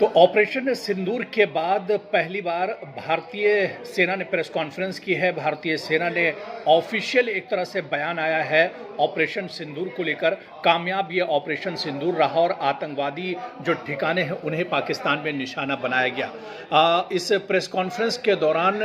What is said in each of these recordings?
तो ऑपरेशन सिंदूर के बाद पहली बार भारतीय सेना ने प्रेस कॉन्फ्रेंस की है। भारतीय सेना ने ऑफिशियल एक तरह से बयान आया है ऑपरेशन सिंदूर को लेकर। कामयाब ये ऑपरेशन सिंदूर रहा और आतंकवादी जो ठिकाने हैं उन्हें पाकिस्तान में निशाना बनाया गया। इस प्रेस कॉन्फ्रेंस के दौरान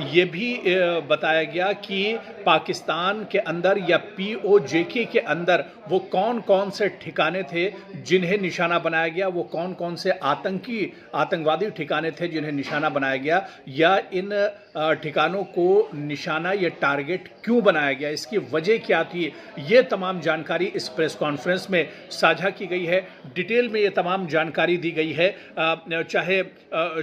ये भी बताया गया कि पाकिस्तान के अंदर या POJK के अंदर वो कौन कौन से ठिकाने थे जिन्हें निशाना बनाया गया, वो कौन कौन से आतंकवादी ठिकाने थे जिन्हें निशाना बनाया गया, या इन ठिकानों को निशाना या टारगेट क्यों बनाया गया, इसकी वजह क्या थी। ये तमाम जानकारी इस प्रेस कॉन्फ्रेंस में साझा की गई है। डिटेल में ये तमाम जानकारी दी गई है। चाहे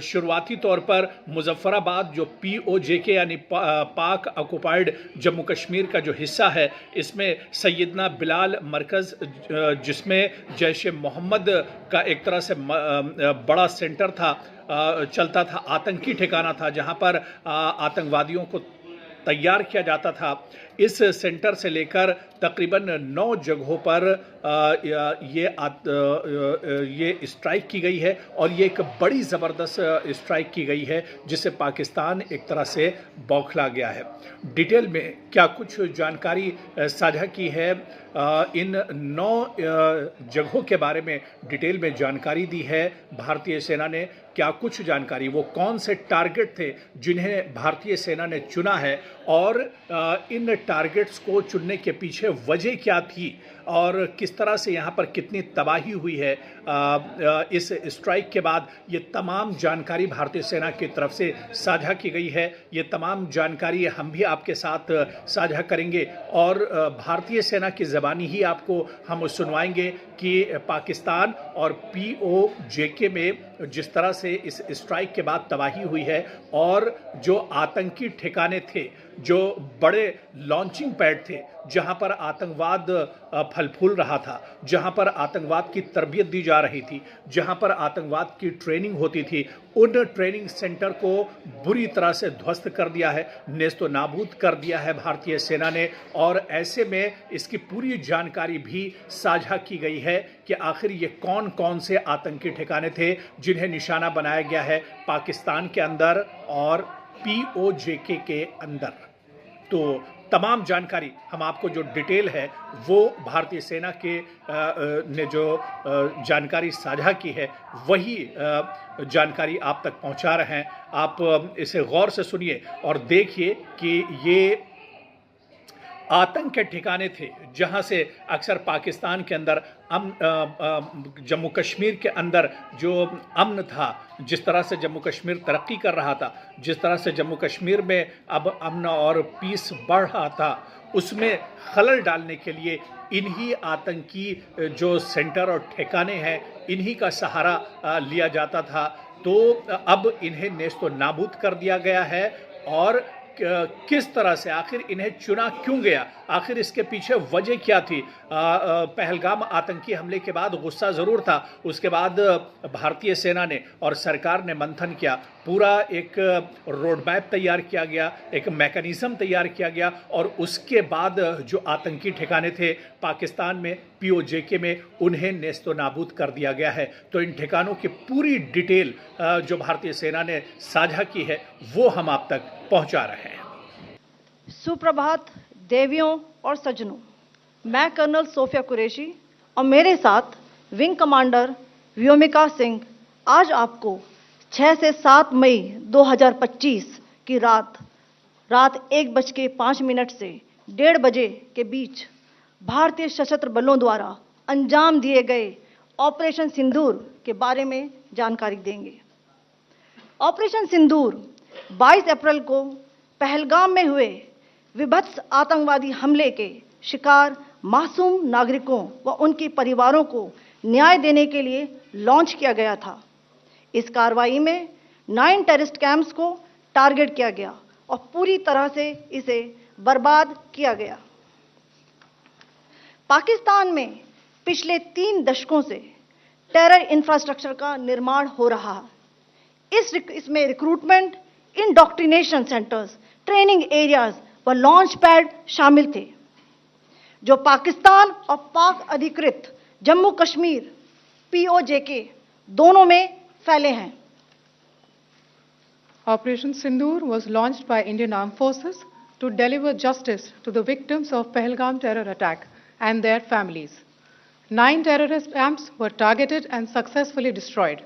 शुरुआती तौर पर मुजफ्फराबाद जो POJK यानी पाक ऑक्युपाइड जम्मू कश्मीर का जो हिस्सा है, इसमें सैयदना बिलाल मरकज़ जिसमें जैश ए मोहम्मद का एक तरह से बड़ा सेंटर था, चलता था, आतंकी ठिकाना था जहां पर आतंकवादियों को तैयार किया जाता था। इस सेंटर से लेकर तकरीबन 9 जगहों पर ये स्ट्राइक की गई है और ये एक बड़ी ज़बरदस्त स्ट्राइक की गई है जिससे पाकिस्तान एक तरह से बौखला गया है। डिटेल में क्या कुछ जानकारी साझा की है, इन 9 जगहों के बारे में डिटेल में जानकारी दी है भारतीय सेना ने। क्या कुछ जानकारी, वो कौन से टारगेट थे जिन्हें भारतीय सेना ने चुना है और इन टारगेट्स को चुनने के पीछे वजह क्या थी और किस तरह से यहाँ पर कितनी तबाही हुई है इस स्ट्राइक के बाद, ये तमाम जानकारी भारतीय सेना की तरफ से साझा की गई है। ये तमाम जानकारी हम भी आपके साथ साझा करेंगे और भारतीय सेना की ज़बानी ही आपको हम सुनवाएंगे कि पाकिस्तान और POJK में जिस तरह से इस स्ट्राइक के बाद तबाही हुई है और जो आतंकी ठिकाने थे, जो बड़े लॉन्चिंग पैड थे जहां पर आतंकवाद फल फूल रहा था, जहां पर आतंकवाद की तरबियत दी जा रही थी, जहां पर आतंकवाद की ट्रेनिंग होती थी, उन ट्रेनिंग सेंटर को बुरी तरह से ध्वस्त कर दिया है, नेस्तो नाबूद कर दिया है भारतीय सेना ने। और ऐसे में इसकी पूरी जानकारी भी साझा की गई है कि आखिर ये कौन कौन से आतंकी ठिकाने थे जिन्हें निशाना बनाया गया है पाकिस्तान के अंदर और POJK के अंदर। तो तमाम जानकारी हम आपको जो डिटेल है वो भारतीय सेना के ने जो जानकारी साझा की है वही जानकारी आप तक पहुंचा रहे हैं। आप इसे गौर से सुनिए और देखिए कि ये आतंक के ठिकाने थे जहां से अक्सर पाकिस्तान के अंदर जम्मू कश्मीर के अंदर जो अमन था, जिस तरह से जम्मू कश्मीर तरक्की कर रहा था, जिस तरह से जम्मू कश्मीर में अब अमन और पीस बढ़ रहा था, उसमें खलल डालने के लिए इन्हीं आतंकी जो सेंटर और ठिकाने हैं इन्हीं का सहारा लिया जाता था। तो अब इन्हें नेस्तो नाबूद कर दिया गया है और किस तरह से आखिर इन्हें चुना क्यों गया, आखिर इसके पीछे वजह क्या थी। पहलगाम आतंकी हमले के बाद गुस्सा ज़रूर था, उसके बाद भारतीय सेना ने और सरकार ने मंथन किया, पूरा एक रोड मैप तैयार किया गया, एक मैकेनिज़्म तैयार किया गया और उसके बाद जो आतंकी ठिकाने थे पाकिस्तान में POJK में उन्हें नेस्तो नाबूद कर दिया गया है। तो इन ठिकानों की पूरी डिटेल जो भारतीय सेना ने साझा की है वो हम आप तक पहुंचा रहे हैं। सुप्रभात देवियों और सज्जनों, मैं कर्नल सोफिया कुरैशी और मेरे साथ विंग कमांडर व्योमिका सिंह आज आपको 6 से 7 मई 2025 की रात 1:05 से 1:30 बजे के बीच भारतीय सशस्त्र बलों द्वारा अंजाम दिए गए ऑपरेशन सिंदूर के बारे में जानकारी देंगे। ऑपरेशन सिंदूर 22 अप्रैल को पहलगाम में हुए विभत्स आतंकवादी हमले के शिकार मासूम नागरिकों व उनके परिवारों को न्याय देने के लिए लॉन्च किया गया था। इस कार्रवाई में 9 टेररिस्ट कैंप्स को टारगेट किया गया और पूरी तरह से इसे बर्बाद किया गया। पाकिस्तान में पिछले 3 दशकों से टेरर इंफ्रास्ट्रक्चर का निर्माण हो रहा है। इसमें recruitment, indoctrination centres, training areas व लॉन्च पैड शामिल थे जो पाकिस्तान और पाक अधिकृत जम्मू कश्मीर POJK दोनों में फैले हैं। Operation Sindoor was launched by Indian Armed Forces to deliver justice to the victims of Pahalgam terror attack and their families. 9 terrorist camps were targeted and successfully destroyed.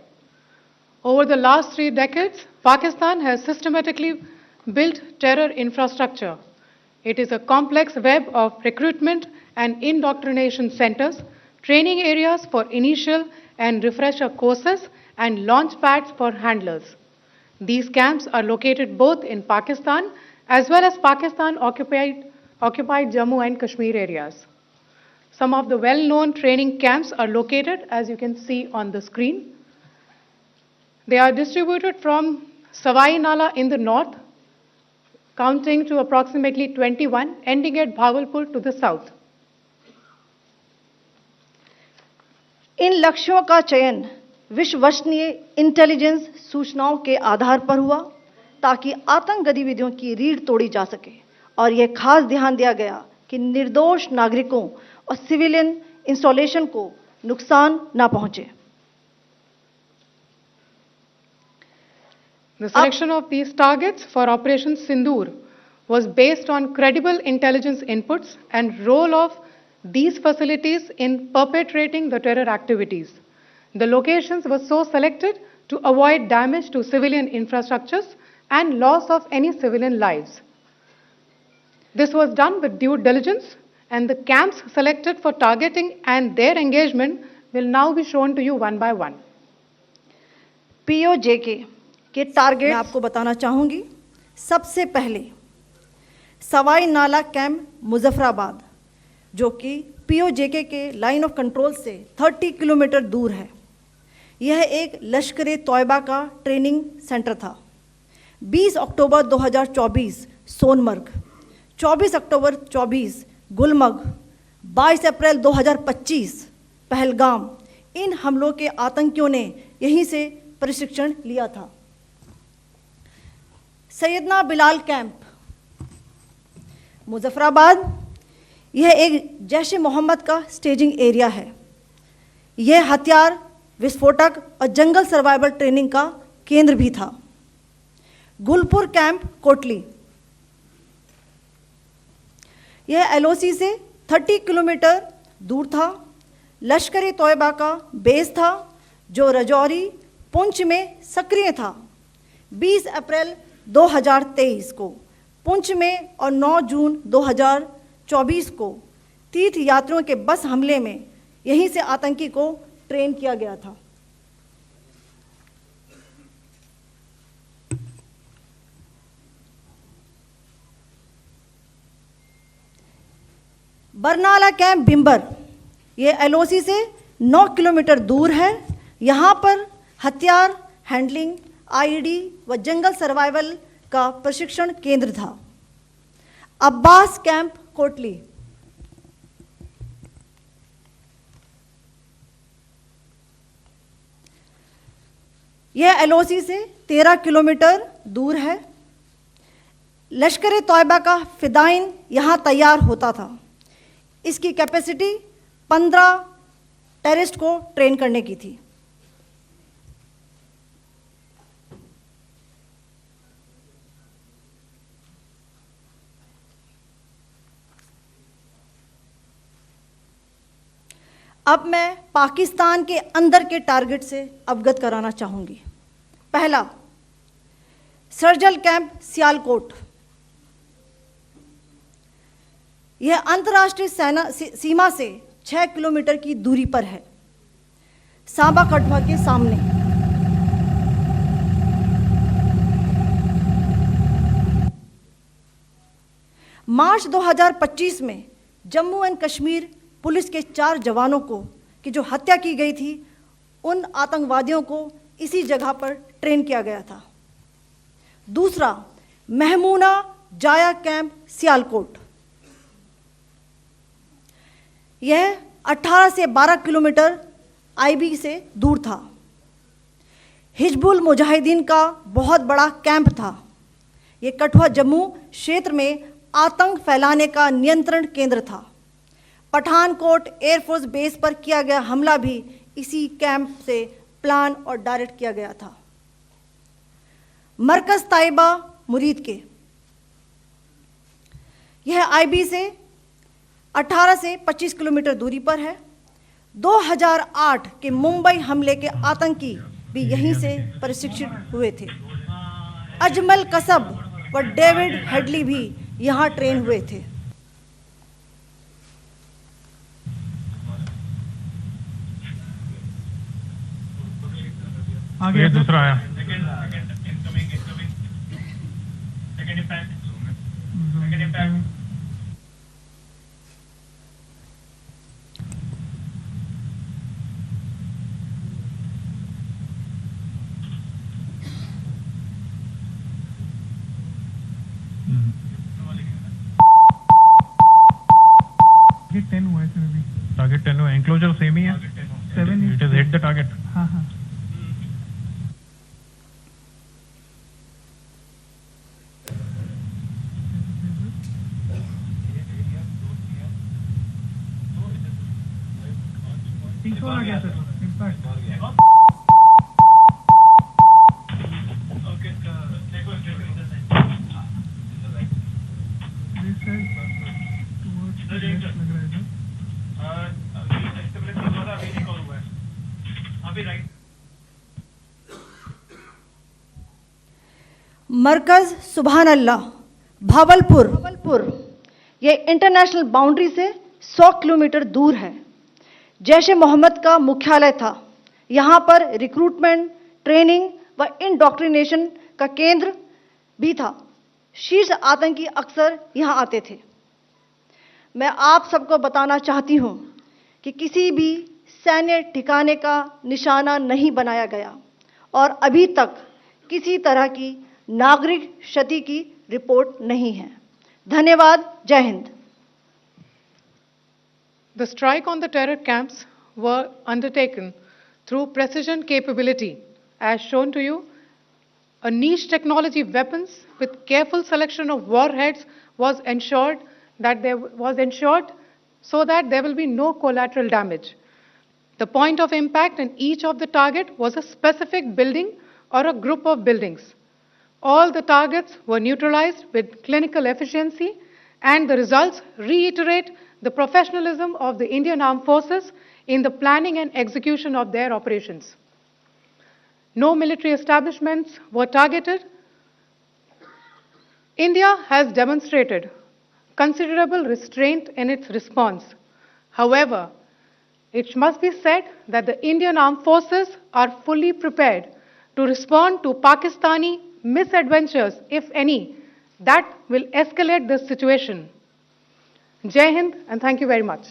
Over the last 3 decades, Pakistan has systematically built terror infrastructure. It is a complex web of recruitment and indoctrination centers, training areas for initial and refresher courses, and launch pads for handlers. These camps are located both in Pakistan as well as Pakistan-occupied Jammu and Kashmir areas. Some of the well-known training camps are located, as you can see on the screen. They are distributed from Savai Nala in the north, counting to approximately 21, ending at Bhagalpur to the south. इन लक्ष्यों का चयन विश्वसनीय intelligence सूचनाओं के आधार पर हुआ ताकि आतंक गतिविधियों की रीढ़ तोड़ी जा सके और यह खास ध्यान दिया गया कि निर्दोष नागरिकों और सिविलियन इंस्टॉलेशन को नुकसान न पहुंचे। The selection of these targets for Operation Sindoor was based on credible intelligence inputs and role of these facilities in perpetrating the terror activities. The locations were so selected to avoid damage to civilian infrastructures and loss of any civilian lives. This was done with due diligence, and the camps selected for targeting and their engagement will now be shown to you one by one. POJK के target मैं आपको बताना चाहूंगी। सबसे पहले सवाई नाला camp Muzaffarabad, जो कि POJK के लाइन ऑफ कंट्रोल से 30 किलोमीटर दूर है। यह एक लश्कर तोयबा का ट्रेनिंग सेंटर था। 20 अक्टूबर 2024 सोनमर्ग, 24 अक्टूबर 24 गुलमर्ग, 22 अप्रैल 2025 पहलगाम, इन हमलों के आतंकियों ने यहीं से प्रशिक्षण लिया था। सैयदना बिलाल कैंप मुजफ्फराबाद, यह एक जैश ए मोहम्मद का स्टेजिंग एरिया है। यह हथियार, विस्फोटक और जंगल सर्वाइवल ट्रेनिंग का केंद्र भी था। गुलपुर कैंप कोटली, यह LOC से 30 किलोमीटर दूर था। लश्कर ए तोयबा का बेस था जो रजौरी, पुंछ में सक्रिय था। 20 अप्रैल 2023 को पुंछ में और 9 जून 2024 को तीर्थ यात्रियों के बस हमले में यहीं से आतंकी को ट्रेन किया गया था। बरनाला कैंप बिंबर, ये LOC से 9 किलोमीटर दूर है। यहाँ पर हथियार, हैंडलिंग, IED व जंगल सर्वाइवल का प्रशिक्षण केंद्र था। अब्बास कैंप कोटली, यह LOC से 13 किलोमीटर दूर है। लश्कर ए तोयबा का फिदाइन यहाँ तैयार होता था। इसकी कैपेसिटी 15 टेररिस्ट को ट्रेन करने की थी। अब मैं पाकिस्तान के अंदर के टारगेट से अवगत कराना चाहूंगी। पहला, सर्जल कैंप सियालकोट, यह अंतर्राष्ट्रीय सीमा से 6 किलोमीटर की दूरी पर है, सांबा कठवा के सामने। मार्च 2025 में जम्मू एंड कश्मीर पुलिस के 4 जवानों की जो हत्या की गई थी, उन आतंकवादियों को इसी जगह पर ट्रेन किया गया था। दूसरा, महमूना जाया कैंप सियालकोट, यह 18 से 12 किलोमीटर IB से दूर था। हिजबुल मुजाहिदीन का बहुत बड़ा कैंप था। यह कठुआ जम्मू क्षेत्र में आतंक फैलाने का नियंत्रण केंद्र था। पठानकोट एयरफोर्स बेस पर किया गया हमला भी इसी कैंप से प्लान और डायरेक्ट किया गया था। मरकज ताइबा मुरीद के, यह आईबी से 18 से 25 किलोमीटर दूरी पर है। 2008 के मुंबई हमले के आतंकी भी यहीं से प्रशिक्षित हुए थे। अजमल कसब व डेविड हेडली भी यहाँ ट्रेन हुए थे। आगे दूसरा आया। टारगेट 10 हुआ है सर अभी। टारगेट 10 हुआ, एंक्लोजर सेम ही है। 7 it is hit the target. हाँ हाँ। तीसरा आ गया सर इम्पैक्ट। मरकज सुभान अल्लाह भावलपुर, ये इंटरनेशनल बाउंड्री से 100 किलोमीटर दूर है। जैश ए मोहम्मद का मुख्यालय था। यहाँ पर रिक्रूटमेंट, ट्रेनिंग व इंडॉक्ट्रिनेशन का केंद्र भी था। शीर्ष आतंकी अक्सर यहाँ आते थे। मैं आप सबको बताना चाहती हूँ कि किसी भी सैन्य ठिकाने का निशाना नहीं बनाया गया और अभी तक किसी तरह की नागरिक क्षति की रिपोर्ट नहीं है। धन्यवाद। जय Hind. The strike on the terror camps were undertaken through precision capability, as shown to you. A niche technology weapons with careful selection of warheads was ensured so that there will be no collateral damage. The point of impact in each of the target was a specific building or a group of buildings. All the targets were neutralized with clinical efficiency, and the results reiterate the professionalism of the Indian Armed Forces in the planning and execution of their operations. No military establishments were targeted. India has demonstrated considerable restraint in its response. However, it must be said that the Indian Armed Forces are fully prepared to respond to Pakistani misadventures, if any, that will escalate this situation. Jai Hind, and thank you very much.